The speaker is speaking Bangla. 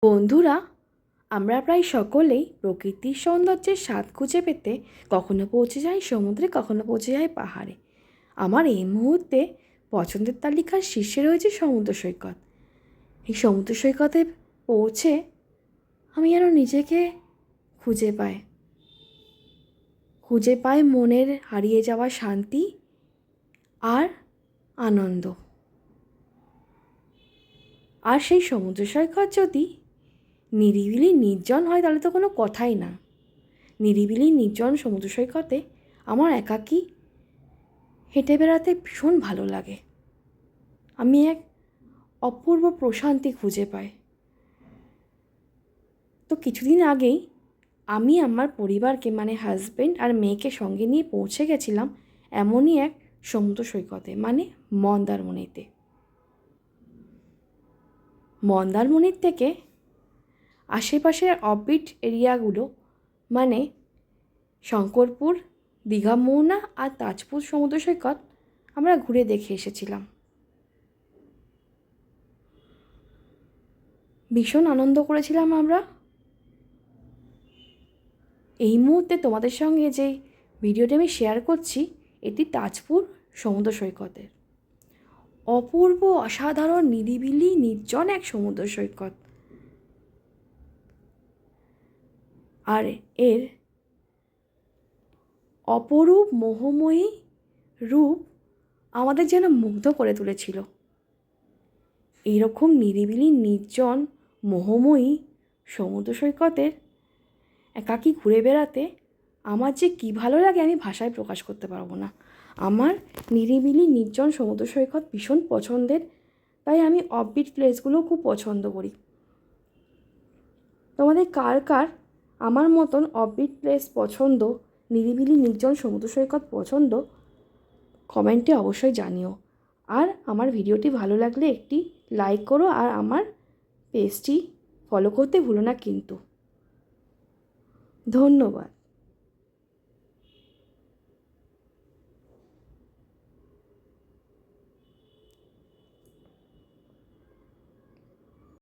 বন্ধুরা, আমরা প্রায় সকলেই প্রকৃতির সৌন্দর্যের স্বাদ খুঁজে পেতে কখনো পৌঁছে যাই সমুদ্রে, কখনো পৌঁছে যাই পাহাড়ে। আমার এই মুহূর্তে পছন্দের তালিকার শীর্ষে রয়েছে সমুদ্র সৈকত। এই সমুদ্র সৈকতে পৌঁছে আমি যেন নিজেকে খুঁজে পাই মনের হারিয়ে যাওয়া শান্তি আর আনন্দ। আর সেই সমুদ্র সৈকত যদি নিরিবিলি নির্জন হয় তাহলে তো কোনো কথাই না। নিরিবিলি নির্জন সমুদ্র সৈকতে আমার একাকী হেঁটে বেড়াতে ভীষণ ভালো লাগে। আমি এক অপূর্ব প্রশান্তি খুঁজে পাই। তো কিছুদিন আগেই আমি আমার পরিবারকে মানে হাজব্যান্ড আর মেয়েকে সঙ্গে নিয়ে পৌঁছে গেছিলাম এমনই এক সমুদ্র সৈকতে, মানে মন্দারমণিতে। মন্দারমণির থেকে আশেপাশের অফবিট এরিয়াগুলো মানে শঙ্করপুর, দীঘা মোহনা আর তাজপুর সমুদ্র সৈকত আমরা ঘুরে দেখে এসেছিলাম। ভীষণ আনন্দ করেছিলাম আমরা। এই মুহূর্তে তোমাদের সঙ্গে যে ভিডিওটি আমি শেয়ার করছি এটি তাজপুর সমুদ্র সৈকতের। অপূর্ব অসাধারণ নিরিবিলি নির্জন এক সমুদ্র সৈকত। আর এর অপরূপ মোহময়ী রূপ আমাদের যেন মুগ্ধ করে তুলেছিল। এইরকম নিরিবিলি নির্জন মোহময়ী সমুদ্র সৈকতের একাকী ঘুরে বেড়াতে আমার যে কী ভালো লাগে আমি ভাষায় প্রকাশ করতে পারবো না। আমার নিরিবিলি নির্জন সমুদ্র সৈকত ভীষণ পছন্দের, তাই আমি অফবিট প্লেসগুলোও খুব পছন্দ করি। তোমাদের কার কার আমার মতন অফবিট প্লেস পছন্দ, নিরিবিলি নির্জন সমুদ্র সৈকত পছন্দ, কমেন্টে অবশ্যই জানিও। আর আমার ভিডিওটি ভালো লাগলে একটি লাইক করো আর আমার পেজটি ফলো করতে ভুলো না কিন্তু। ধন্যবাদ।